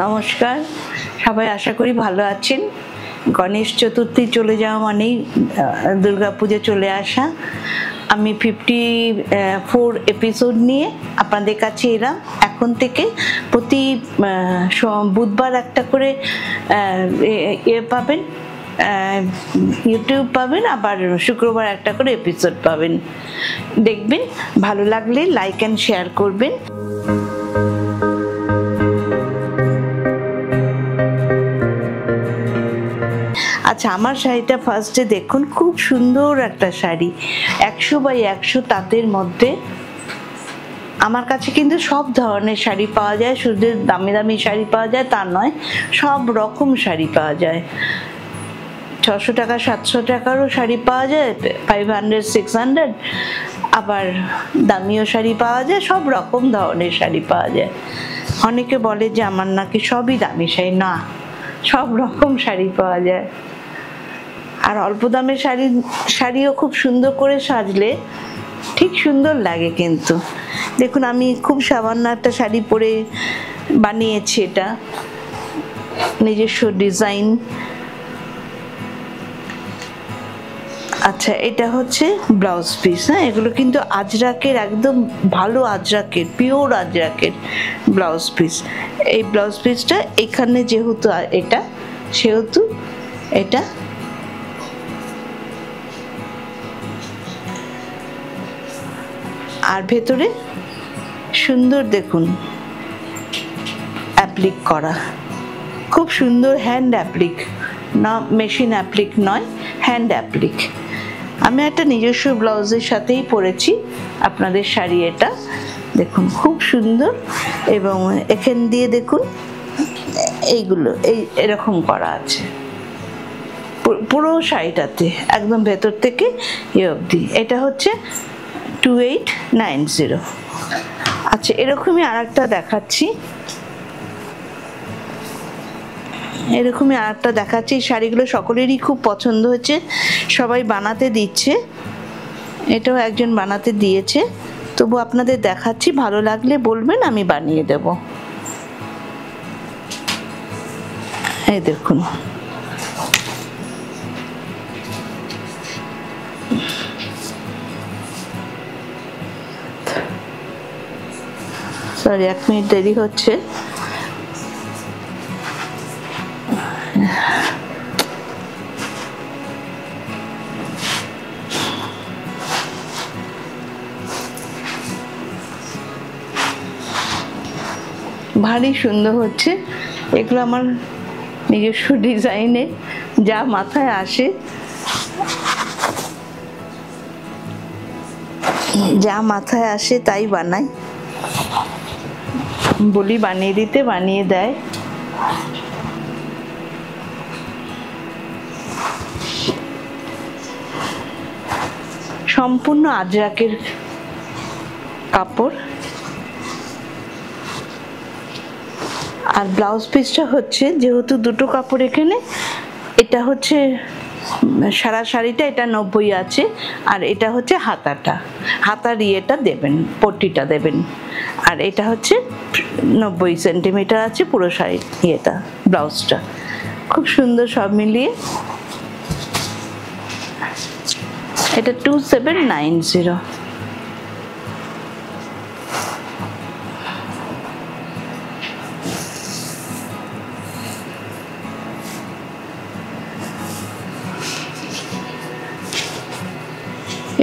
নমস্কার, সবাই আশা করি ভালো আছেন। গণেশ চতুর্থী চলে যাওয়া মানেই দুর্গাপুজো চলে আসা। আমি 54 এপিসোড নিয়ে আপনাদের কাছে এলাম। এখন থেকে প্রতি বুধবার একটা করে পাবেন, ইউটিউব পাবেন, আবার শুক্রবার একটা করে এপিসোড পাবেন। দেখবেন, ভালো লাগলে লাইক অ্যান্ড শেয়ার করবেন। আচ্ছা, আমার শাড়িটা ফার্স্টে দেখুন, খুব সুন্দর একটা শাড়ি, 100x100 তাঁতের মধ্যে। আমার কাছে কিন্তু সব ধরনের শাড়ি পাওয়া যায়, শুধু দামি দামি শাড়ি পাওয়া যায় তা নয়, সব রকম শাড়ি পাওয়া যায়। 600 টাকা 700 টাকারও শাড়ি পাওয়া যায়, 500 600, আবার দামিও শাড়ি পাওয়া যায়, সব রকম ধরনের শাড়ি পাওয়া যায়। অনেকে বলে যে আমার নাকি সবই দামি শাড়ি, না, সব রকম শাড়ি পাওয়া যায়। আর অল্প দামের শাড়িও খুব সুন্দর করে সাজলে ঠিক সুন্দর লাগে। কিন্তু দেখুন, আমি খুব সামান্য একটা শাড়ি পরে বানিয়েছি, এটা নিজস্ব ডিজাইন। আচ্ছা, এটা হচ্ছে ব্লাউজ পিস। হ্যাঁ, এগুলো কিন্তু আজরাকের, একদম ভালো আজরাকের, পিওর আজরাকের ব্লাউজ পিস। এই ব্লাউজ পিসটা এখানে যেহেতু এটা, সেহেতু এটা আর ভেতরে সুন্দর দেখুন অ্যাপ্লিক করা, খুব সুন্দর হ্যান্ড অ্যাপ্লিক, না মেশিন অ্যাপ্লিক নয়, হ্যান্ড অ্যাপ্লিক। আমি একটা নিজস্ব ব্লাউজের সাথেই পরেছি আপনাদের শাড়ি। এটা দেখুন খুব সুন্দর, এবং এখান দিয়ে দেখুন এইগুলো এরকম করা আছে পুরো শাড়িটাতে, একদম ভেতর থেকে এ অবধি। এটা হচ্ছে 2890। আচ্ছা, এরকমই আর একটা দেখাচ্ছি, এই শাড়িগুলো সকলেরই খুব পছন্দ হয়েছে, সবাই বানাতে দিচ্ছে। এটাও একজন বানাতে দিয়েছে, তবু আপনাদের দেখাচ্ছি, ভালো লাগলে বলবেন, আমি বানিয়ে দেব। এই দেখুন, সরি 1 মিনিট দেরি হচ্ছে। ভারী সুন্দর হচ্ছে। এগুলো আমার নিজস্ব ডিজাইনে, যা মাথায় আসে, তাই বানাই, বলি বানিয়ে দিতে, বানিয়ে দেয়। সম্পূর্ণ আজরাকের কাপড়। আর ব্লাউজ পিসটা হচ্ছে, যেহেতু দুটো কাপড় এখানে, এটা হচ্ছে সারা শাড়িটা, এটা 90 আছে, আর এটা হচ্ছে হাতার ইয়েটা দেবেন, পট্টিটা দেবেন। আর এটা হচ্ছে 90 সেন্টিমিটার আছে পুরো শাড়ি ইয়েটা, ব্লাউজটা খুব সুন্দর সব মিলিয়ে। এটা 2790।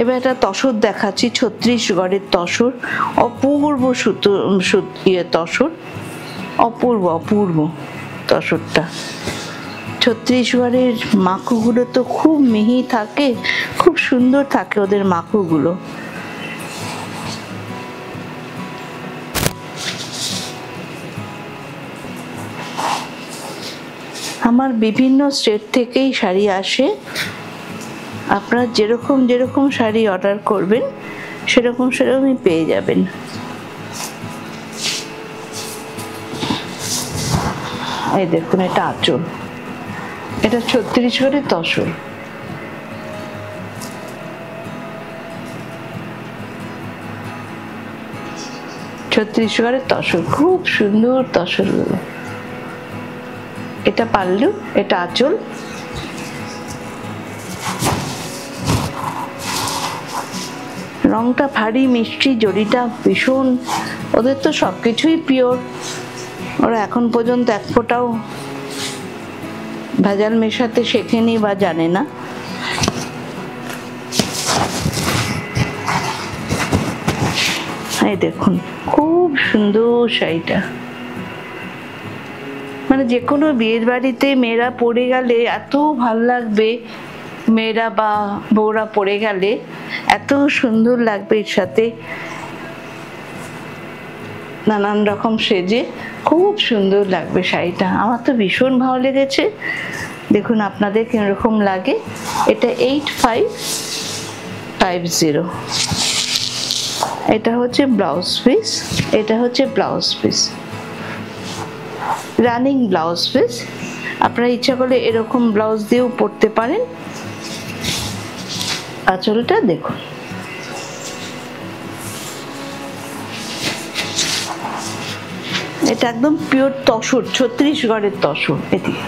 এবার একটা তসর দেখাচ্ছি, ছত্রিশগড়ের তসর, অপূর্ব তসর, অপূর্ব তসরটা। ছত্রিশগড়ের মাকুগুলো তো খুব মিহি থাকে, খুব সুন্দর থাকে ওদের মাকুগুলো। আমার বিভিন্ন স্টেট থেকেই শাড়ি আসে। আপনারা যেরকম শাড়ি অর্ডার করবেন, সেরকমই পেয়ে যাবেন। এই দেখুন, এটা আঁচল, এটা ছত্রিশগড়ের তসর। ছত্রিশগড়ের তসর, খুব সুন্দর তসরগুলো। এটা পাল্লু, এটা আঁচল। রংটা ভারী মিষ্টি, জরিটা ভীষণ, ওদের তো সবকিছুই পিওর, ওরা এখন পর্যন্ত এক ফোঁটাও ভেজাল মেশাতে শেখেনি বা জানে না। এই দেখুন খুব সুন্দর শাড়িটা, মানে যে কোনো বিয়ের বাড়িতে মেয়েরা পরে গেলে এত ভালো লাগবে, মেয়েরা বা বউরা পরে গেলে এত সুন্দর লাগবে, এর সাথে নানান রকম সেজে খুব সুন্দর লাগবে শাড়িটা। আমার তো ভীষণ ভালো লেগেছে। দেখুন আপনাদের কিরকম লাগে। এটা 8550। এটা হচ্ছে ব্লাউজ পিস, এটা হচ্ছে blouse piece, running blouse piece. আপনারা ইচ্ছা করলে এরকম ব্লাউজ দিয়েও পরতে পারেন। আঁচলটা দেখুন, এটা একদম পিওর তসর, ছত্রিশগড়ের তসর। এদিকে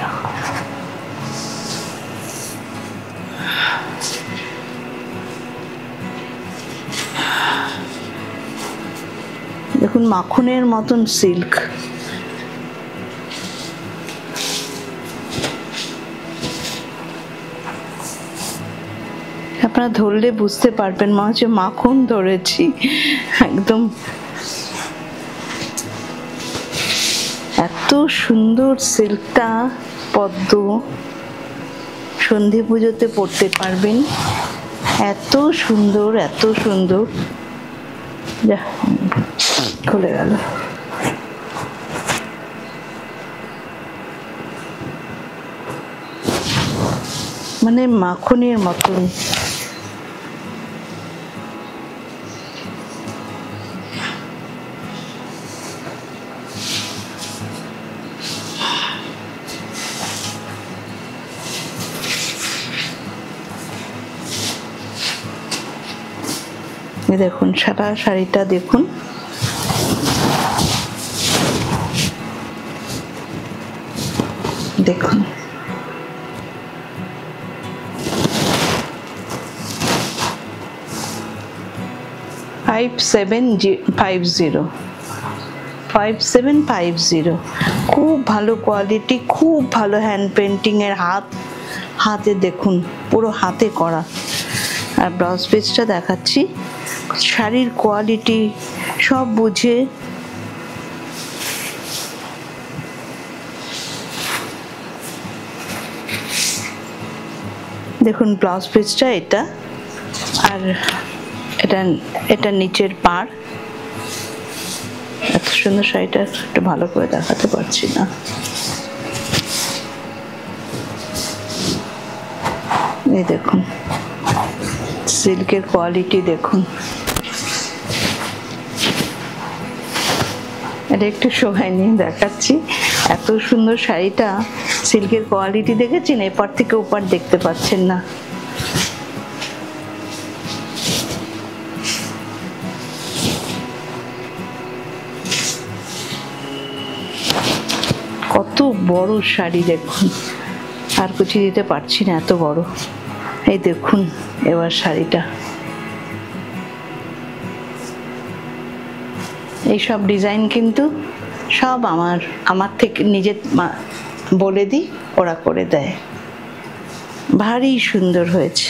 দেখুন মাখনের মতন সিল্ক। আপনারা ধরলে বুঝতে পারবেন, মনে হচ্ছে মাখন ধরেছি একদম। এত সুন্দর সিল্কটা, পদ্ম, সন্ধি পুজোতে পরতে পারবেন। এত সুন্দর, এত সুন্দর। যা খুলে গেল। মানে মাখনের মতন। দেখুন সারা শাড়িটা দেখুন, দেখুন 5750 খুব ভালো কোয়ালিটি, খুব ভালো হ্যান্ড পেন্টিং এর, হাতে দেখুন পুরো হাতে করা। আর ব্লাউজ পিসটা দেখাচ্ছি, শাড়ির কোয়ালিটি সব বুঝে দেখুন ব্লাউজ পিসটা এটা। আর এটা নিচের পাড়। এত সুন্দর শাড়িটা একটু ভালো করে দেখাতে পারছি না। এই দেখুন সিল্কের কোয়ালিটি দেখুন। এটা একটু সময় নিয়ে দেখাচ্ছি। এত সুন্দর শাড়িটা, সিল্কের কোয়ালিটি দেখেছেন, এপার থেকে ওপার দেখতে পাচ্ছেন না। কত বড় শাড়ি দেখুন, আর কিছু দিতে পারছি না, এত বড়। এই দেখুন এবার শাড়িটা। এইসব ডিজাইন কিন্তু সব আমার থেকে নিজে বলে দিই, ওরা করে দেয়। ভারী সুন্দর হয়েছে।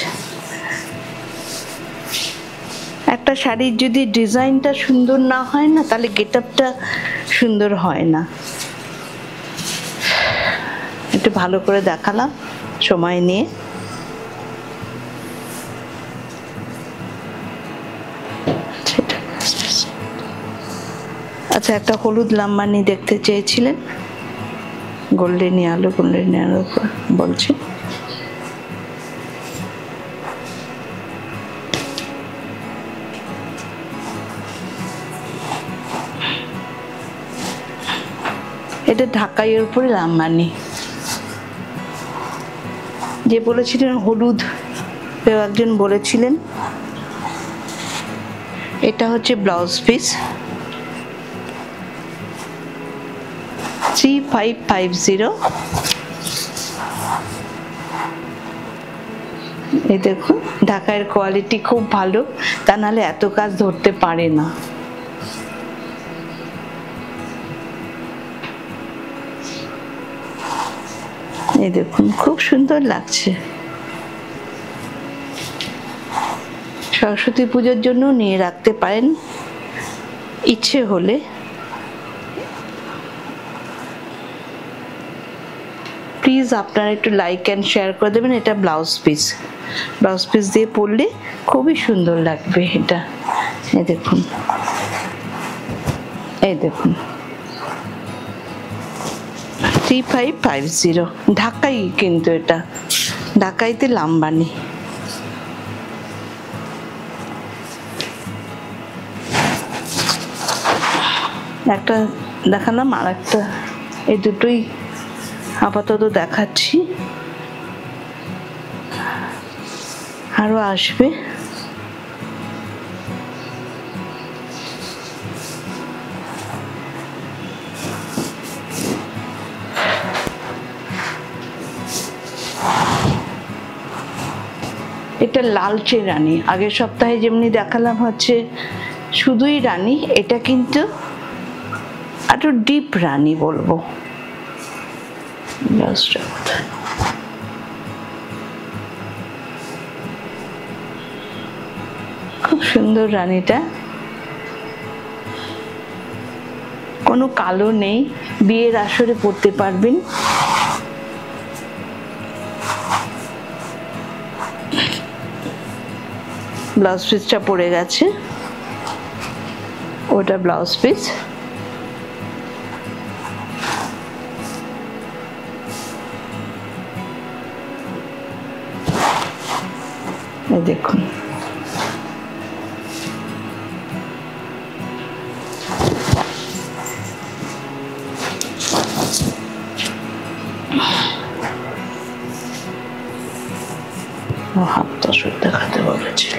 একটা শাড়ির যদি ডিজাইনটা সুন্দর না হয় না, তাহলে গেট আপটা সুন্দর হয় না। একটু ভালো করে দেখালাম সময় নিয়ে। আচ্ছা, একটা হলুদ লাম্বানি দেখতে চেয়েছিলেন, গোল্ডেনি আলো বলছি। এটা ঢাকাইয়ের উপরে লাম্বানি। যে বলেছিলেন হলুদ, কেউ একজন বলেছিলেন। এটা হচ্ছে ব্লাউজ পিস 3550। এই দেখুন ঢাকাইয়ের কোয়ালিটি খুব ভালো, তা নাহলে এত কাজ ধরতে পারে না। এই দেখুন খুব সুন্দর লাগছে। সরস্বতী পুজোর জন্য নিয়ে রাখতে পারেন ইচ্ছে হলে। প্লিজ আপনারা একটু লাইক অ্যান্ড শেয়ার করে দেবেন। এটা ব্লাউজ পিস দিয়ে পরলে খুবই সুন্দর লাগবে এটা। এই দেখুন, এই দেখুন 3550 ঢাকাই, কিন্তু এটা ঢাকাইতে লাম্বানি। একটা দেখালাম, আর একটা, এই দুটোই আপাতত দেখাচ্ছি, আরো আসবে। এটা লালচে রানী, আগের সপ্তাহে যেমনি দেখালাম হচ্ছে শুধুই রানী, এটা কিন্তু একটু ডিপ রানী বলবো। খুব সুন্দর রানীটা, কোনো কালো নেই, বিয়ের আসরে পরতে পারবেন। ব্লাউজ পিসটা পড়ে গেছে, ওটা ব্লাউজ পিস। দেখুন হাতটা শুধু দেখাতে বলেছিল।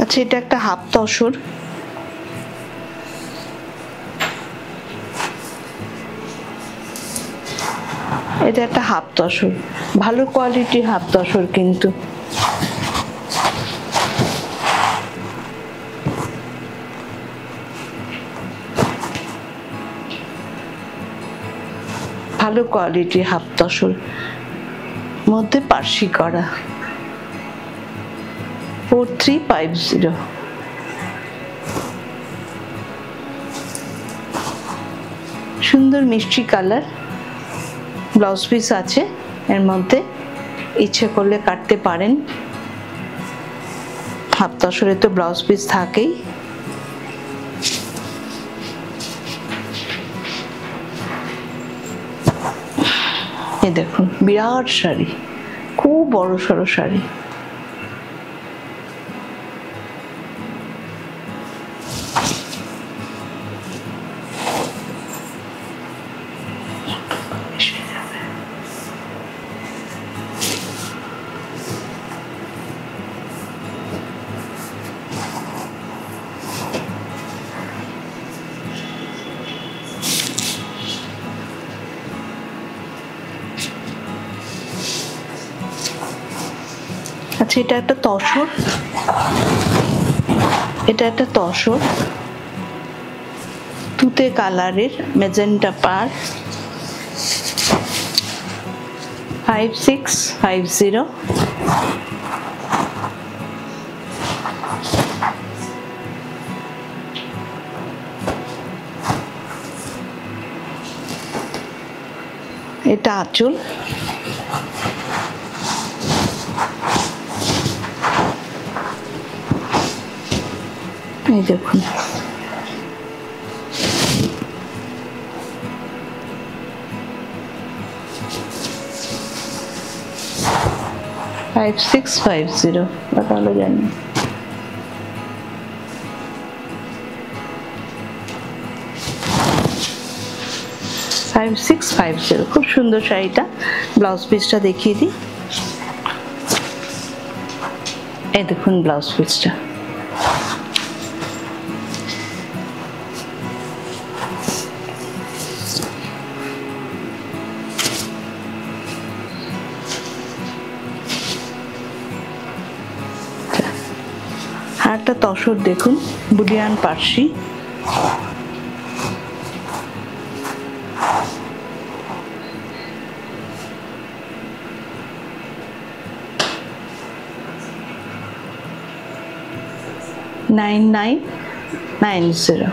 আচ্ছা, এটা একটা হাফ তসর, এটা একটা হাফ তসর, ভালো কোয়ালিটির হাফ তসর কিন্তু। ভালো কোয়ালিটির হাফ তসর, মধ্যে পার্সি করা। 4350। সুন্দর মিষ্টি কালার, ব্লাউজ পিস আছে এর মধ্যে, ইচ্ছে করলে কাটতে পারেন। হাফ তসরে তো ব্লাউজ পিস থাকেই। এই দেখুন বিরাট শাড়ি, খুব বড় সড়ো শাড়ি। আচ্ছা, এটা একটা তসর, এটা একটা তসর তুতে কালারের, মেজেন্টা পার, 5650। এটা আঁচল, এই দেখুন $5650 তাহলে জানি। $5650, খুব সুন্দর শাড়িটা। ব্লাউজ পিসটা দেখিয়ে দিই, এই দেখুন ব্লাউজ পিসটা। একটা তসর দেখুন, বুলিয়ান পার্সি। $9990।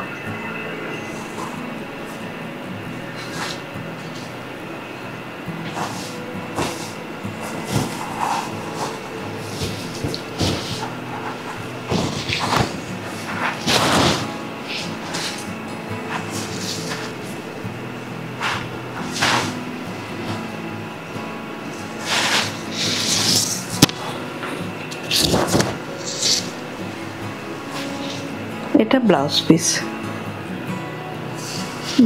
এটা ব্লাউজ পিস,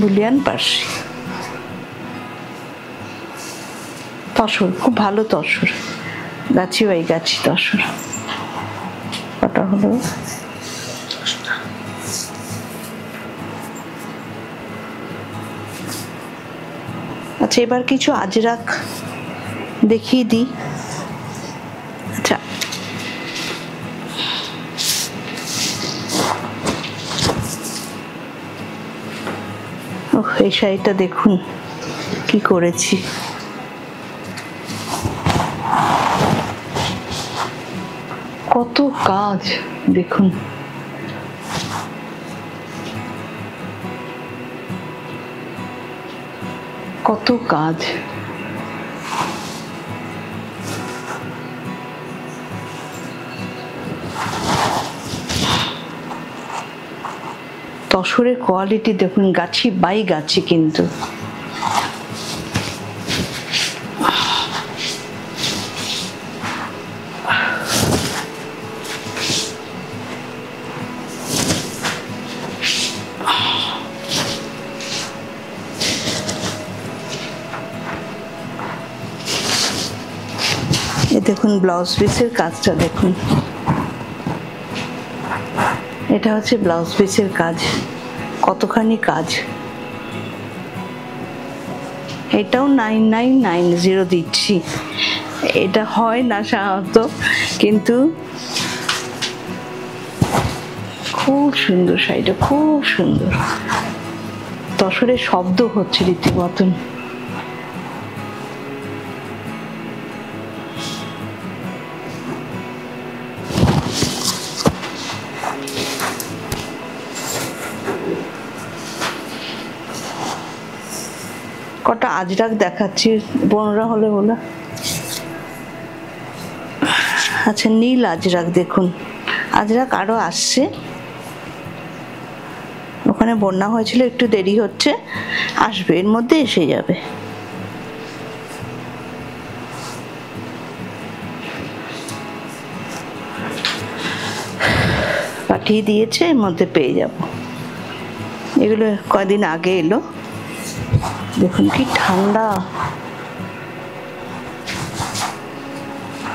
বুলিয়ান পার্সি, তসর, খুব ভালো তসর, গাছি বাই গাছি তসর। কটা হলো? আচ্ছা, এবার কিছু আজরাক দেখিয়ে দিই। আচ্ছা, এই শাড়িটা দেখুন কি করেছি, কত কাজ দেখুন। কত কাজ, তসরের কোয়ালিটি দেখুন, গাছি বাই গাছি। কিন্তু এ দেখুন ব্লাউজ পিসের কাজটা দেখুন, এটা হচ্ছে ব্লাউজ পিসের কাজ, কতখানি কাজ। এটাও 9990 দিচ্ছি। এটা হয় না সাধারণত, কিন্তু খুব সুন্দর শাড়িটা, খুব সুন্দর। তসরের শব্দ হচ্ছে রীতিমতন। কটা আজরাক দেখাচ্ছি, 15 হলে বলা। আচ্ছা, নীল আজরাক দেখুন, আজরাক আরো আসছে। ওখানে বন্যা হয়েছিল, একটু দেরি হচ্ছে, আসবে, এর মধ্যে এসে যাবে। পাঠিয়ে দিয়েছে, এর মধ্যে পেয়ে যাব। এগুলো কয়দিন আগে এলো। দেখুন কি ঠান্ডা,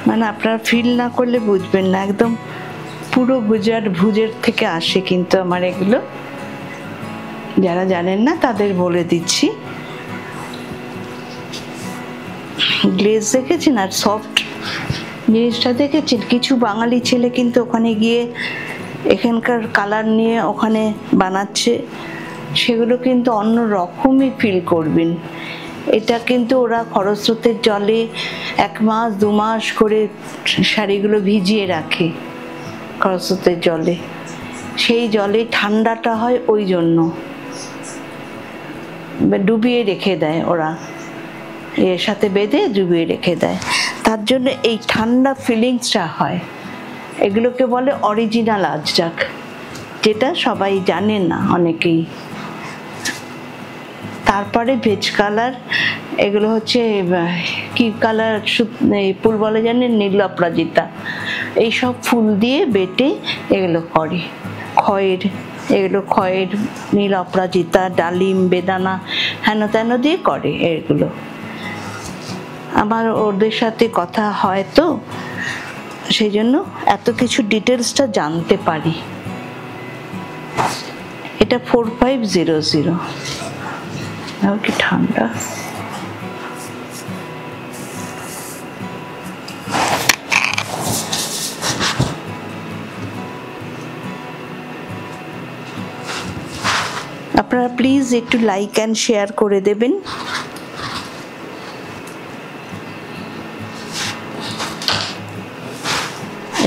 মানে আপনারা ফিল না করলে বুঝবেন না, একদম পুরো ভুজের থেকে আসে। কিন্তু আমার এগুলো, যারা জানেন না তাদের বলে দিচ্ছি। গ্লেজ দেখেছেন আর সফট জিনিসটা দেখেছেন। কিছু বাঙালি ছেলে কিন্তু ওখানে গিয়ে এখানকার কালার নিয়ে ওখানে বানাচ্ছে, সেগুলো কিন্তু অন্য রকমই ফিল করবেন। এটা কিন্তু ওরা খরস্রোতের জলে 1 মাস 2 মাস করে শাড়িগুলো ভিজিয়ে রাখে খরস্রোতের জলে। সেই জলে ঠান্ডাটা হয়, ওই জন্য ডুবিয়ে রেখে দেয় ওরা, এর সাথে বেঁধে ডুবিয়ে রেখে দেয়, তার জন্য এই ঠান্ডা ফিলিংসটা হয়। এগুলোকে বলে অরিজিনাল আজরাক, যেটা সবাই জানে না অনেকেই। তারপরে ভেজ কালার, এগুলো হচ্ছে কি কালার, ফুল বলে জানেন, নীল অপরাজিতা। এইসব ফুল দিয়ে বেটে এগুলো করে, খয়ের, এগুলো খয়ের, নীল অপরাজিতা, ডালিম, বেদানা, হেন তেন দিয়ে করে এগুলো। আমার ওদের সাথে কথা হয় তো, সেই জন্য এত কিছু ডিটেলসটা জানতে পারি। এটা 4500। কি ঠান্ডা, আপনারা প্লিজ একটু লাইক অ্যান্ড শেয়ার করে দেবেন।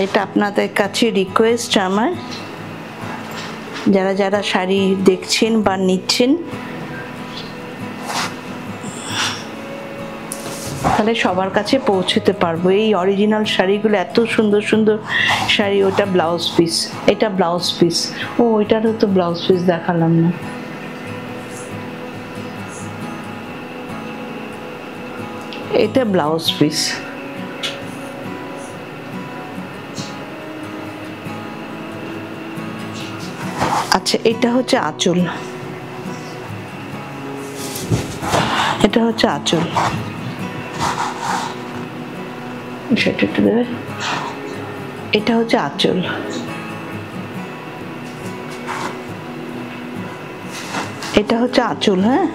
এটা আপনাদের কাছে রিকোয়েস্ট আমার, যারা যারা শাড়ি দেখছেন বা নিচ্ছেন, তাহলে সবার কাছে পৌঁছতে পারবো। এই অরিজিনাল শাড়িগুলো এত সুন্দর সুন্দর শাড়ি। ওটা ব্লাউজ পিস, এটা ব্লাউজ পিস। ও এটারও তো ব্লাউজ পিস দেখালাম না। এটা ব্লাউজ পিস। আচ্ছা, এটা হচ্ছে আঁচল, এটা হচ্ছে আঁচল। সেটা একটু দেবে। এটা হচ্ছে আঁচল। এটা হচ্ছে আঁচল। হ্যাঁ,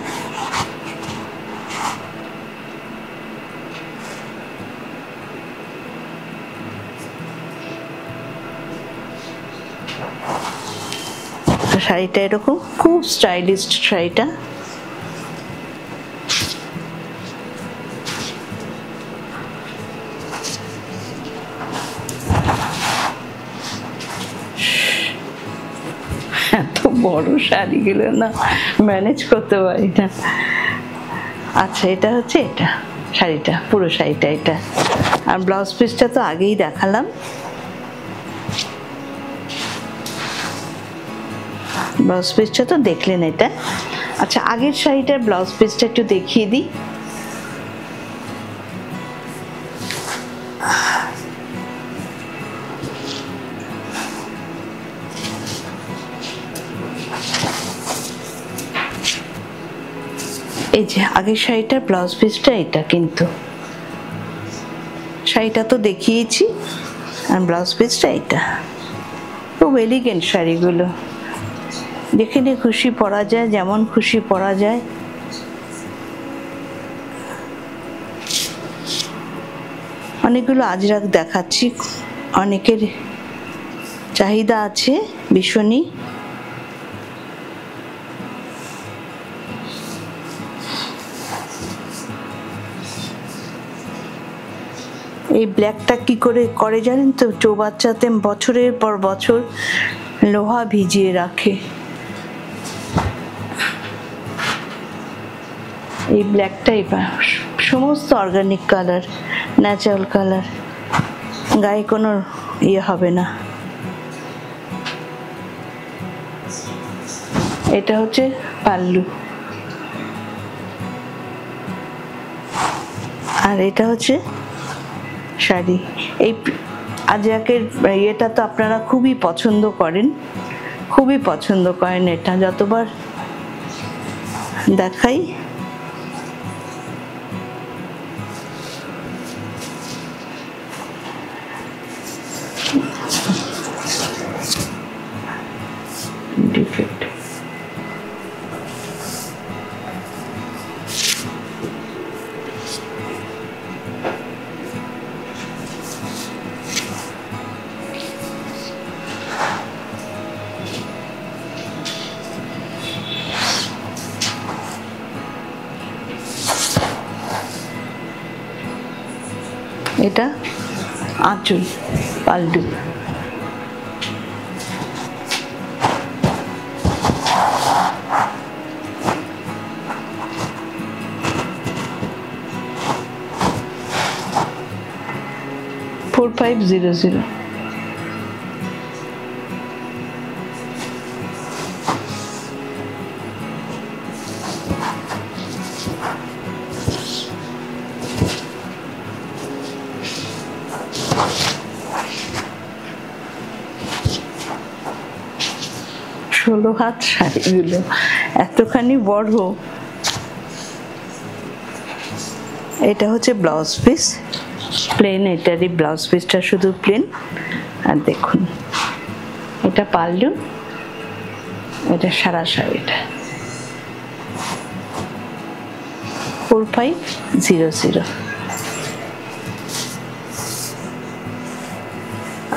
শাড়িটা এরকম খুব স্টাইলিশ শাড়িটা। এত বড় শাড়িগুলো না ম্যানেজ করতে পারি না। আচ্ছা, এটা হচ্ছে এটা শাড়িটা, পুরো শাড়িটা এটা। আর ব্লাউজ পিসটা তো আগেই দেখালাম। ব্লাউজ পিসটা তো দেখলেন এটা। আচ্ছা, আগের শাড়িটার ব্লাউজ পিসটা একটু দেখিয়ে দিই। এই যে আগের শাড়িটার ব্লাউজ পিসটা এটা, কিন্তু শাড়িটা তো দেখিয়েছি আর ব্লাউজ পিসটা এটা। খুব এলিগেন্ট শাড়িগুলো, যেখানে খুশি পরা যায়, যেমন খুশি পরা যায়। অনেকগুলো আজরাক দেখাচ্ছি, অনেকের চাহিদা আছে ভীষণই। এই ব্ল্যাকটা কি করে জানেন তো? চৌবাচ্চাতে বছরের পর বছর লোহা ভিজিয়ে রাখে। এই ব্ল্যাকটাই সমস্ত অর্গানিক কালার, ন্যাচারাল কালার, গায়ে কোনো ইয়ে হবে না। এটা হচ্ছে পাল্লু, আর এটা হচ্ছে শাড়ি। এই আজরাকের ইয়েটা তো আপনারা খুবই পছন্দ করেন, খুবই পছন্দ করেন। এটা যতবার দেখাই ডিফেক্ট। এটা আঁচল, পাল্লু। Four five 00। ষোলো হাত শাড়িগুলো এতখানি বড়। এটা হচ্ছে ব্লাউজ পিস, প্লেন। এটারই ব্লাউজ পিসটা শুধু প্লেন। আর দেখুন, এটা পাল্লু, এটা সারা শাড়িটা। 4500।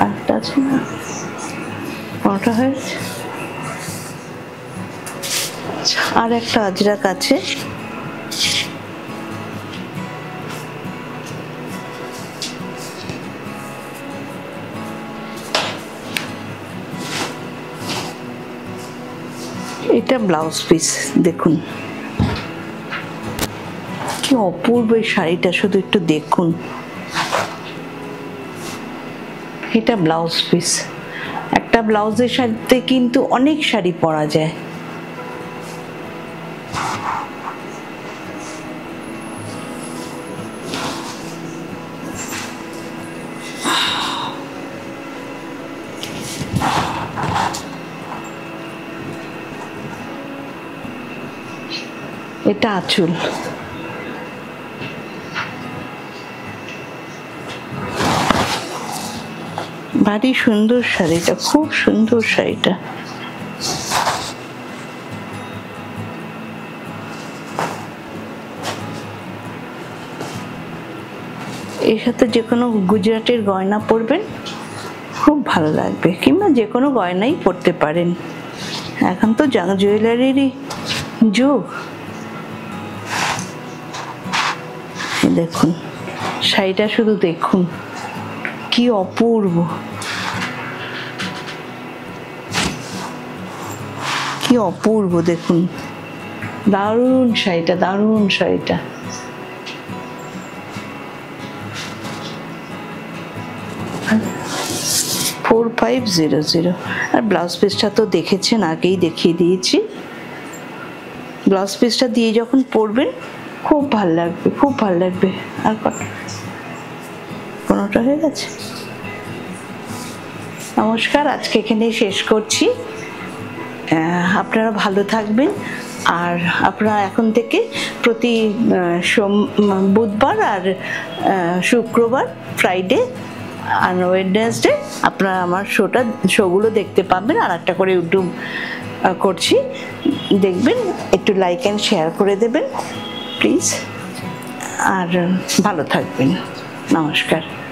আরটা আছে না, কোনটা হয়েছে? আর একটা আজরাক আছে, এটা ব্লাউজ পিস। দেখুন কি অপূর্ব এই শাড়িটা, শুধু একটু দেখুন। এটা ব্লাউজ পিস। একটা ব্লাউজের সাথে কিন্তু অনেক শাড়ি পরা যায়। এটা আঁচল। ভারী সুন্দর শাড়িটা, খুব সুন্দর শাড়িটা। এর সাথে যে কোনো গুজরাটের গয়না পরবেন, খুব ভালো লাগবে, কিংবা যে কোনো গয়নাই পরতে পারেন। এখন তো জুয়েলারিরই যুগ। দেখুন শাড়িটা, শুধু দেখুন কি অপূর্ব, কি অপূর্ব। দেখুন দারুণ শাড়িটা, দারুণ শাড়িটা। 4500। আর ব্লাউজ পিসটা তো দেখেছেন, আগেই দেখিয়ে দিয়েছি। ব্লাউজ পিসটা দিয়ে যখন পরবেন খুব ভাল লাগবে, খুব ভাল লাগবে। আর 15টা হয়ে গেছে। নমস্কার, আজকে এখানেই শেষ করছি। আপনারা ভালো থাকবেন। আর আপনারা এখন থেকে প্রতি বুধবার আর শুক্রবার, ফ্রাইডে আর ওয়েডনেসডে আপনারা আমার শোগুলো দেখতে পাবেন। আর একটা করে ইউটিউব করছি, দেখবেন। একটু লাইক অ্যান্ড শেয়ার করে দেবেন প্লিজ। আর ভালো থাকবেন। নমস্কার।